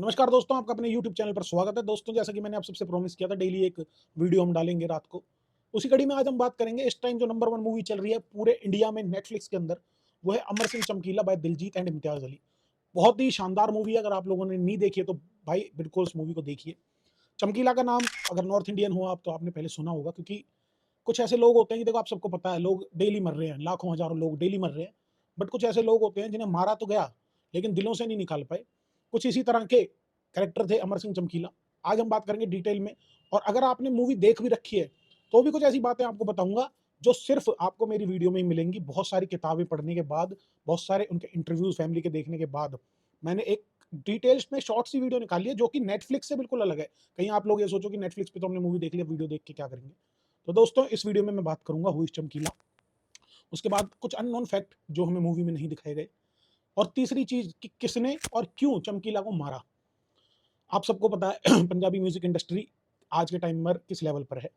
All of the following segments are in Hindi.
नमस्कार दोस्तों, आपका अपने YouTube चैनल पर स्वागत है। दोस्तों, जैसा कि मैंने आप सबसे प्रॉमिस किया था, डेली एक वीडियो हम डालेंगे रात को। उसी कड़ी में आज हम बात करेंगे, इस टाइम जो नंबर 1 मूवी चल रही है पूरे इंडिया में नेटफ्लिक्स के अंदर, वो है अमर सिंह चमकीला बाय दिलजीत एंड इम्तियाज़ अली। बहुत ही शानदार मूवी है, अगर आप लोगों ने नहीं देखी है तो भाई बिल्कुल उस मूवी को देखिए। चमकीला का नाम अगर नॉर्थ इंडियन हो आप तो आपने पहले सुना होगा, क्योंकि कुछ ऐसे लोग होते हैं कि देखो आप सबको पता है, लोग डेली मर रहे हैं, लाखों हज़ारों लोग डेली मर रहे हैं। बट कुछ ऐसे लोग होते हैं जिन्हें मारा तो गया, लेकिन दिलों से नहीं निकाल पाए। कुछ इसी तरह के कैरेक्टर थे अमर सिंह चमकीला। आज हम बात करेंगे डिटेल में, और अगर आपने मूवी देख भी रखी है, तो भी कुछ ऐसी बातें आपको बताऊँगा, जो सिर्फ़ आपको मेरी वीडियो में ही मिलेंगी। बहुत सारी किताबें पढ़ने के बाद, बहुत सारे उनके इंटरव्यूज़ फैमिली के देखने के बाद, मैंने एक डिटेल्स में शॉर्ट सी वीडियो निकाली है, जो कि नेटफ्लिक्स से बिल्कुल अलग है। कहीं आप लोग ये सोचो कि नेटफ्लिक्स पे तो हमने मूवी देख ली, वीडियो देख के क्या करेंगे? तो दोस्तों, इस वीडियो में मैं बात करूंगा हु इज चमकीला। उसके बाद कुछ अननोन फैक्ट जो हमें मूवी में नहीं दिखाए गए, और तीसरी चीज कि किसने और क्यों चमकीला को मारा। आप सबको पता है पंजाबी म्यूजिक इंडस्ट्री आज के टाइम पर किस लेवल पर है।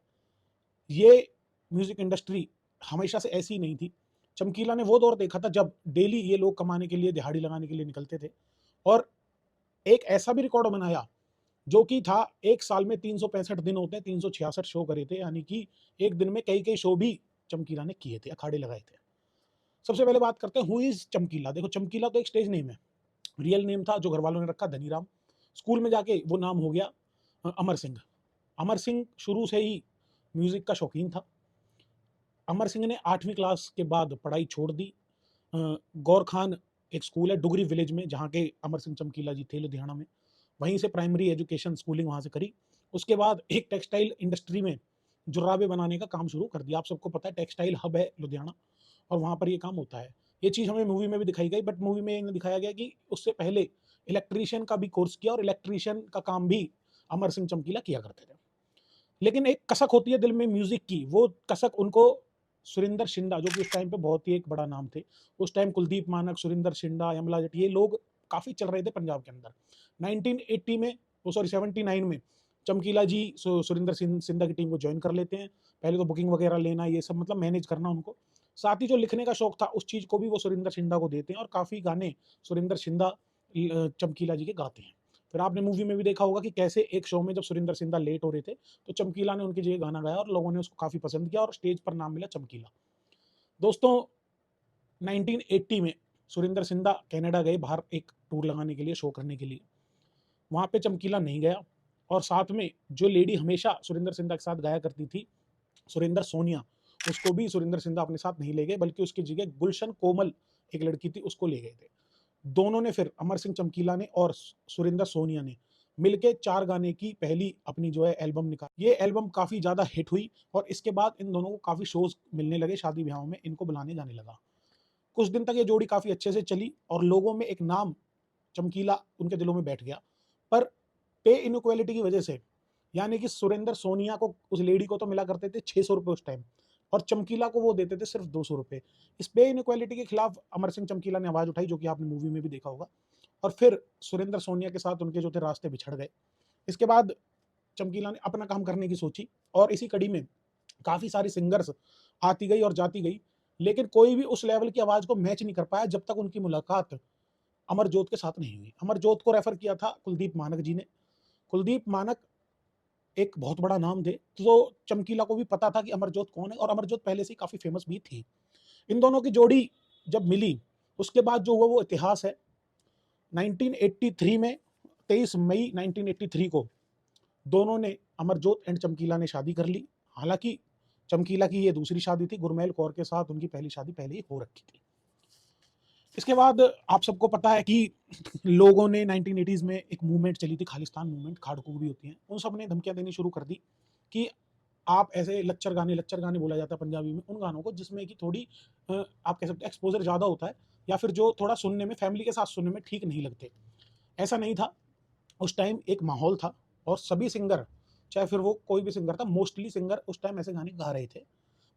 ये म्यूजिक इंडस्ट्री हमेशा से ऐसी नहीं थी। चमकीला ने वो दौर देखा था जब डेली ये लोग कमाने के लिए, दिहाड़ी लगाने के लिए निकलते थे, और एक ऐसा भी रिकॉर्ड बनाया जो कि था, एक साल में 365 दिन होते हैं, 366 शो करे थे, यानी कि एक दिन में कई कई शो भी चमकीला ने किए थे, अखाड़े लगाए थे। सबसे पहले बात करते हैं हु इज चमकीला। देखो, चमकीला तो एक स्टेज नेम है, रियल नेम था जो घर वालों ने रखा धनीराम। स्कूल में जाके वो नाम हो गया अमर सिंह। अमर सिंह शुरू से ही म्यूजिक का शौकीन था। अमर सिंह ने 8वीं क्लास के बाद पढ़ाई छोड़ दी। गौर खान एक स्कूल है डुगरी विलेज में, जहाँ के अमर सिंह चमकीला जी थे, लुधियाना में। वहीं से प्राइमरी एजुकेशन स्कूलिंग वहाँ से करी। उसके बाद एक टेक्सटाइल इंडस्ट्री में जुराबे बनाने का काम शुरू कर दिया। आप सबको पता है टेक्सटाइल हब है लुधियाना, और वहाँ पर ये काम होता है। ये चीज़ हमें मूवी में भी दिखाई गई, बट मूवी में ये नहीं दिखाया गया कि उससे पहले इलेक्ट्रीशियन का भी कोर्स किया, और इलेक्ट्रीशियन का काम भी अमर सिंह चमकीला किया करते थे। लेकिन एक कसक होती है दिल में म्यूजिक की, वो कसक उनको सुरिंदर शिंदा, जो कि उस टाइम पे बहुत ही एक बड़ा नाम थे। उस टाइम कुलदीप मानक, सुरिंदर शिंदा, यमला जट, ये लोग काफ़ी चल रहे थे पंजाब के अंदर। 1980 में, वो सॉरी 79 में चमकीला जी सुरिंदर शिंदा की टीम को ज्वाइन कर लेते हैं। पहले तो बुकिंग वगैरह लेना, ये सब मतलब मैनेज करना उनको। साथ ही जो लिखने का शौक था, उस चीज़ को भी वो सुरिंदर शिंदा को देते हैं, और काफ़ी गाने सुरिंदर शिंदा चमकीला जी के गाते हैं। फिर आपने मूवी में भी देखा होगा कि कैसे एक शो में जब सुरिंदर शिंदा लेट हो रहे थे, तो चमकीला ने उनकी जगह गाना गाया, और लोगों ने उसको काफ़ी पसंद किया, और स्टेज पर नाम मिला चमकीला। दोस्तों, 1980 में सुरिंदर शिंदा कनाडा गए बाहर एक टूर लगाने के लिए, शो करने के लिए। वहाँ पे चमकीला नहीं गया, और साथ में जो लेडी हमेशा सुरिंदर शिंदा के साथ गाया करती थी, सुरिंदर सोनिया, उसको भी सुरिंदर शिंदा अपने साथ नहीं ले गए, बल्कि उसकी जगह गुलशन कोमल एक लड़की थी, उसको ले गए थे। दोनों ने फिर, अमर सिंह चमकीला ने और सुरिंदर सोनिया ने मिलके 4 गाने की पहली अपनी जो है एल्बम निकाली। ये एल्बम काफ़ी ज़्यादा हिट हुई, और इसके बाद इन दोनों को काफ़ी शोज़ मिलने लगे, शादी ब्याहों में इनको बुलाने जाने लगा। कुछ दिन तक ये जोड़ी काफ़ी अच्छे से चली, और लोगों में एक नाम चमकीला उनके दिलों में बैठ गया। पर पे इनइक्वालिटी की वजह से, यानी कि सुरेंद्र सोनिया को, उस लेडी को तो मिला करते थे 600 रुपए उस टाइम, और चमकीला को वो देते थे सिर्फ 200 रुपए। इस पे इनइक्वालिटी के खिलाफ अमर सिंह चमकीला ने आवाज उठाई, जो कि आपने मूवी में भी देखा होगा, और फिर सुरेंद्र सोनिया के साथ उनके जो थे रास्ते बिछड़ गए। इसके बाद चमकीला ने अपना काम करने की सोची, और इसी कड़ी में काफ़ी सारी सिंगर्स आती गई और जाती गई, लेकिन कोई भी उस लेवल की आवाज़ को मैच नहीं कर पाया जब तक उनकी मुलाकात अमरजोत के साथ नहीं हुई। अमरजोत को रेफर किया था कुलदीप मानक जी ने। कुलदीप मानक एक बहुत बड़ा नाम थे, तो चमकीला को भी पता था कि अमरजोत कौन है, और अमरजोत पहले से ही काफ़ी फेमस भी थी। इन दोनों की जोड़ी जब मिली, उसके बाद जो हुआ वो इतिहास है। 1983 में, 23 मई 1983 को दोनों ने, अमरजोत एंड चमकीला ने शादी कर ली। हालाँकि चमकीला की ये दूसरी शादी थी, गुरमैल कौर के साथ उनकी पहली शादी पहले ही हो रखी थी। इसके बाद आप सबको पता है कि लोगों ने 1980s में एक मूवमेंट चली थी, खालिस्तान मूवमेंट, खाड़कू भी होती हैं। उन सब ने धमकियाँ देनी शुरू कर दी कि आप ऐसे लच्चर गाने बोला जाता है पंजाबी में, उन गानों को जिसमें कि थोड़ी आप कह सकते हैं एक्सपोज़र ज़्यादा होता है, या फिर जो थोड़ा सुनने में, फैमिली के साथ सुनने में ठीक नहीं लगते। ऐसा नहीं था। उस टाइम एक माहौल था, और सभी सिंगर, चाहे फिर वो कोई भी सिंगर था, मोस्टली सिंगर उस टाइम ऐसे गाने गा रहे थे।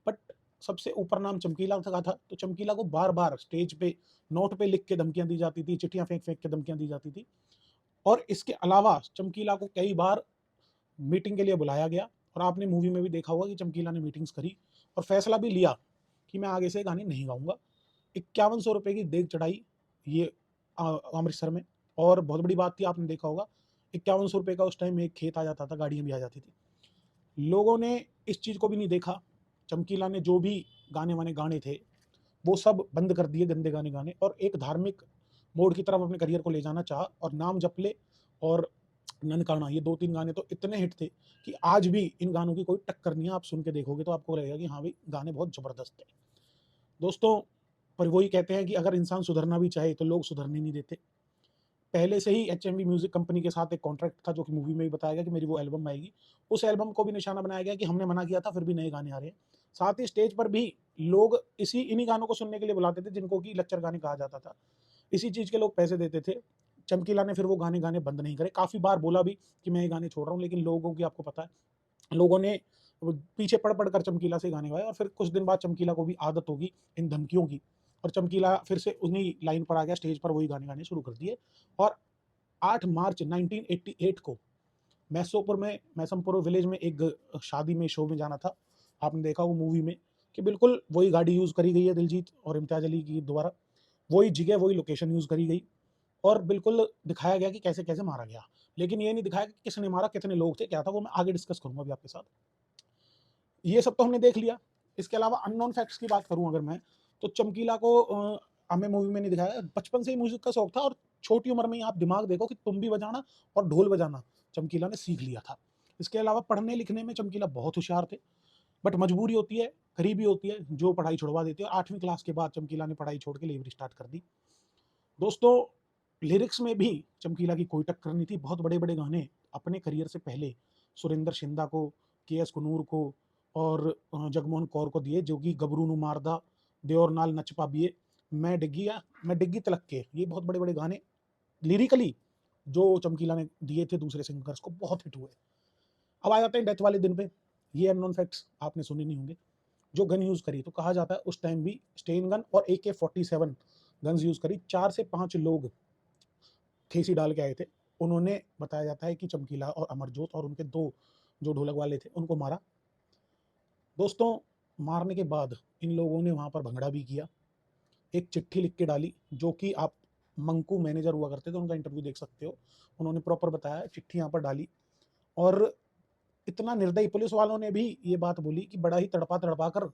बट सबसे ऊपर नाम चमकीला का था, तो चमकीला को बार-बार स्टेज पे नोट पे लिख के धमकियाँ दी जाती थी, चिट्ठियाँ फेंक-फेंक के धमकियाँ दी जाती थी। और इसके अलावा चमकीला को कई बार मीटिंग के लिए बुलाया गया, और आपने मूवी में भी देखा होगा कि चमकीला ने मीटिंग्स करी, और फैसला भी लिया कि मैं आगे से गाने नहीं गाऊँगा। ₹5100 की देग चढ़ाई ये अमृतसर में। और बहुत बड़ी बात थी, आपने देखा होगा 5100 रुपये का उस टाइम एक खेत आ जाता था, गाड़ियाँ भी आ जाती थी। लोगों ने इस चीज़ को भी नहीं देखा। चमकीला ने जो भी गाने-वाने गाने थे, वो सब बंद कर दिए, गंदे गाने गाने, और एक धार्मिक मोड़ की तरफ अपने करियर को ले जाना चाहा, और नाम जप ले और ननकाना, ये 2-3 गाने तो इतने हिट थे कि आज भी इन गानों की कोई टक्कर नहीं है। आप सुन के देखोगे तो आपको लगेगा कि हाँ भाई, गाने बहुत ज़बरदस्त थे। दोस्तों, पर वही कहते हैं कि अगर इंसान सुधरना भी चाहे तो लोग सुधरने नहीं देते। पहले से ही एचएमवी म्यूज़िक कंपनी के साथ एक कॉन्ट्रैक्ट था, जो कि मूवी में भी बताया गया कि मेरी वो एल्बम आएगी। उस एल्बम को भी निशाना बनाया गया कि हमने मना किया था, फिर भी नए गाने आ रहे हैं। साथ ही स्टेज पर भी लोग इन्हीं गानों को सुनने के लिए बुलाते थे, जिनको कि लच्चर गाने कहा जाता था। इसी चीज़ के लोग पैसे देते थे। चमकीला ने फिर वो गाने गाने बंद नहीं करे। काफ़ी बार बोला भी कि मैं ये गाने छोड़ रहा हूँ, लेकिन लोगों की, आपको पता है, लोगों ने वो पीछे पड़ कर चमकीला से गाने गाए, और फिर कुछ दिन बाद चमकीला को भी आदत होगी इन धमकियों की, और चमकीला फिर से उन्हीं लाइन पर आ गया, स्टेज पर वही गाने गाने शुरू कर दिए। और 8 मार्च 1988 को मैसमपुर विलेज में एक शादी में, शो में जाना था। आपने देखा वो मूवी में कि बिल्कुल वही गाड़ी यूज़ करी गई है दिलजीत और इम्तियाज़ अली की द्वारा। वही जगह, वही लोकेशन यूज़ करी गई, और बिल्कुल दिखाया गया कि कैसे-कैसे मारा गया। लेकिन ये नहीं दिखाया कि किसने मारा, कितने लोग थे, क्या था, वो मैं आगे डिस्कस करूँगा अभी आपके साथ। ये सब तो हमने देख लिया। इसके अलावा अननोन फैक्ट्स की बात करूँ अगर मैं, तो चमकीला को हमें मूवी में नहीं दिखाया। बचपन से ही म्यूज़िक का शौक था, और छोटी उम्र में ही आप दिमाग देखो कि तुम्बी बजाना और ढोल बजाना चमकीला ने सीख लिया था। इसके अलावा पढ़ने-लिखने में चमकीला बहुत होशियार थे, बट मजबूरी होती है, गरीबी होती है, जो पढ़ाई छुड़वा देती है। 8वीं क्लास के बाद चमकीला ने पढ़ाई छोड़ के लेबरी स्टार्ट कर दी। दोस्तों, लिरिक्स में भी चमकीला की कोई टक्कर नहीं थी। बहुत बड़े-बड़े गाने अपने करियर से पहले सुरेंद्र शिंदा को, के.एस. कूनूर को और जगमोहन कौर को दिए, जो कि गबरू नू मारदा, दियोर नाल नच पाबिये, मैं डिग्गी तलक के, ये बहुत बड़े-बड़े गाने लिरिकली जो चमकीला ने दिए थे दूसरे सिंगर्स को, बहुत हिट हुए। अब आ जाते हैं डेथ वाले दिन पे। ये अननोन फैक्ट्स आपने सुने नहीं होंगे। जो गन यूज़ करी, तो कहा जाता है उस टाइम भी स्टेन गन और AK-47 गन्स यूज़ करी। 4 से 5 लोग ठेसी डाल के आए थे। उन्होंने, बताया जाता है कि चमकीला और अमरजोत और उनके 2 जो ढोलक वाले थे, उनको मारा। दोस्तों, मारने के बाद इन लोगों ने वहाँ पर भंगड़ा भी किया। एक चिट्ठी लिख के डाली, जो कि आप, मंकू मैनेजर हुआ करते थे, उनका इंटरव्यू देख सकते हो। उन्होंने प्रॉपर बताया, चिट्ठी यहाँ पर डाली, और इतना निर्दयी पुलिस वालों ने भी ये बात बोली कि बड़ा ही तड़पा-तड़पा कर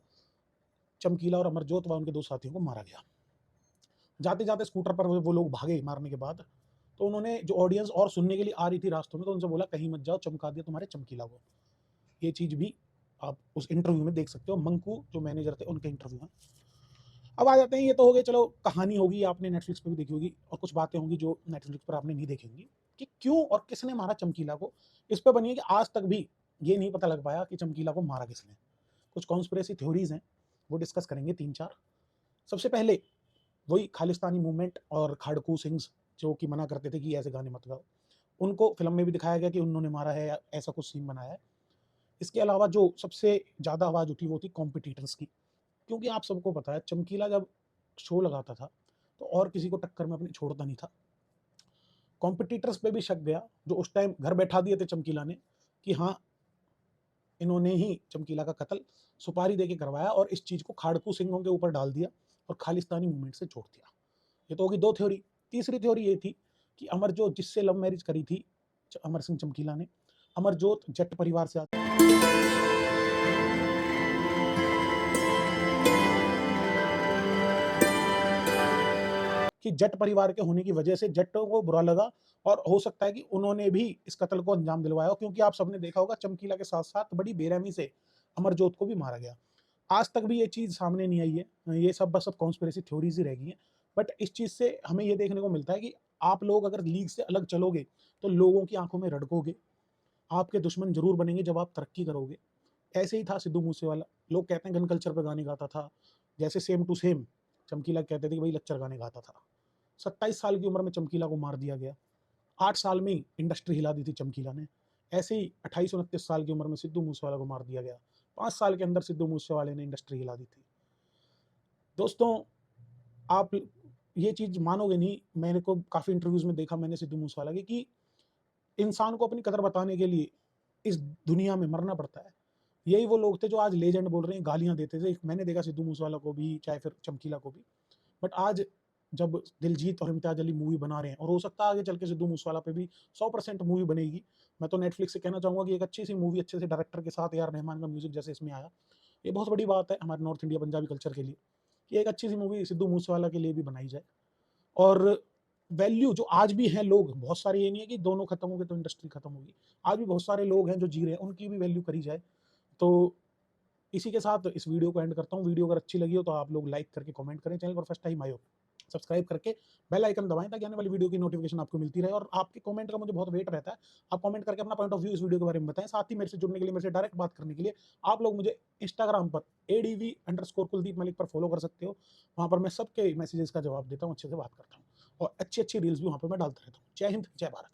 चमकीला और अमरजोत व उनके 2 साथियों को मारा गया। जाते-जाते स्कूटर पर वो लोग भागे मारने के बाद। तो उन्होंने, जो ऑडियंस और सुनने के लिए आ रही थी रास्तों में, तो उनसे बोला, कहीं मत जाओ, चमका दिया तुम्हारे चमकीला को। ये चीज़ भी आप उस इंटरव्यू में देख सकते हो। मंकू जो मैनेजर थे, उनके इंटरव्यू में। अब आ जाते हैं, ये तो हो गए, चलो कहानी होगी, आपने नेटफ्लिक्स पे भी देखी होगी, और कुछ बातें होंगी जो नेटफ्लिक्स पर आपने नहीं देखी होंगी, कि क्यों और किसने मारा चमकीला को। इस पे बनी है कि आज तक भी ये नहीं पता लग पाया कि चमकीला को मारा किसने। कुछ कॉन्स्पिरेसी थ्योरीज हैं, वो डिस्कस करेंगे 3-4। सबसे पहले वही खालिस्तानी मूवमेंट और खाड़कू सिंग्स, जो कि मना करते थे कि ऐसे गाने मत गाओ, उनको फिल्म में भी दिखाया गया कि उन्होंने मारा है, या ऐसा कुछ सीन बनाया है। इसके अलावा जो सबसे ज़्यादा आवाज़ उठी, वो थी कॉम्पिटिटर्स की, क्योंकि आप सबको पता है, चमकीला जब शो लगाता था, तो और किसी को टक्कर में अपनी छोड़ता नहीं था। कॉम्पिटिटर्स पे भी शक गया, जो उस टाइम घर बैठा दिए थे चमकीला ने, कि हाँ, इन्होंने ही चमकीला का कत्ल सुपारी देके करवाया, और इस चीज़ को खाड़कू सिंहों के ऊपर डाल दिया और खालिस्तानी मूवमेंट से जोड़ दिया। ये तो होगी 2 थ्योरी। तीसरी थ्योरी ये थी कि अमरजोत, जिससे लव मैरिज करी थी अमर सिंह चमकीला ने, अमरजोत जट परिवार से आती, कि जट परिवार के होने की वजह से जट्टों को बुरा लगा, और हो सकता है कि उन्होंने भी इस कत्ल को अंजाम दिलवाया हो, क्योंकि आप सबने देखा होगा, चमकीला के साथ-साथ बड़ी बेरहमी से अमरजोत को भी मारा गया। आज तक भी ये चीज़ सामने नहीं आई है। ये सब बस अब कॉन्स्पिरेसी थ्योरीज़ ही रह गई हैं। बट इस चीज़ से हमें ये देखने को मिलता है कि आप लोग अगर लीग से अलग चलोगे, तो लोगों की आँखों में रड़कोगे। आपके दुश्मन ज़रूर बनेंगे जब आप तरक्की करोगे। ऐसे ही था सिद्धू मूसेवाला। लोग कहते हैं गन कल्चर पे गाने गाता था। जैसे सेम टू सेम चमकीला कहते थे कि भई लच्चर गाने गाता था। 27 साल की उम्र में चमकीला को मार दिया गया। 8 साल में ही इंडस्ट्री हिला दी थी चमकीला ने। ऐसे ही 28-29 साल की उम्र में सिद्धू मूसेवाला को मार दिया गया। 5 साल के अंदर सिद्धू मूसेवाले ने इंडस्ट्री हिला दी थी। दोस्तों, आप ये चीज़ मानोगे नहीं, मैंने को काफ़ी इंटरव्यूज़ में देखा मैंने सिद्धू मूसेवाला के, कि इंसान को अपनी कदर बताने के लिए इस दुनिया में मरना पड़ता है। यही वो लोग थे जो आज लेजेंड बोल रहे हैं, गालियाँ देते थे। मैंने देखा सिद्धू मूसेवाला को भी, चाहे फिर चमकीला को भी। बट आज जब दिलजीत और इम्तियाज अली मूवी बना रहे हैं, और हो सकता है आगे चल के सिद्धू मूसेवाला पे भी 100% मूवी बनेगी। मैं तो नेटफ्लिक्स से कहना चाहूँगा कि एक अच्छी सी मूवी अच्छे से डायरेक्टर के साथ ए आर रहमान का म्यूजिक जैसे इसमें आया, ये बहुत बड़ी बात है हमारे नॉर्थ इंडिया पंजाबी कल्चर के लिए कि एक अच्छी सी मूवी सिद्धू मूसेवाला के लिए भी बनाई जाए। और वैल्यू जो आज भी हैं लोग, बहुत सारे, ये नहीं है कि दोनों खत्म हो गए तो इंडस्ट्री खत्म होगी, आज भी बहुत सारे लोग हैं जो जी रहे हैं, उनकी भी वैल्यू करी जाए। तो इसी के साथ इस वीडियो को एंड करता हूँ। वीडियो अगर अच्छी लगी हो तो आप लोग लाइक करके कमेंट करें, चैनल पर फर्स्ट टाइम आए हो सब्सक्राइब करके बेल आइकन दबाएं ताकि आने वाली वीडियो की नोटिफिकेशन आपको मिलती रहे। और आपके कमेंट का मुझे बहुत वेट रहता है, आप कमेंट करके अपना पॉइंट ऑफ व्यू इस वीडियो के बारे में बताएं। साथ ही मेरे से जुड़ने के लिए, मेरे से डायरेक्ट बात करने के लिए आप लोग मुझे इंस्टाग्राम पर ADV_कुलदीप मलिक पर फॉलो कर सकते हो। वहाँ पर मैं सबके मैसेजेस का जवाब देता हूँ, अच्छे से बात करता हूँ और अच्छी अच्छी रील्स भी वहाँ पर मैं डालता रहता हूँ। जय हिंद, जय भारत।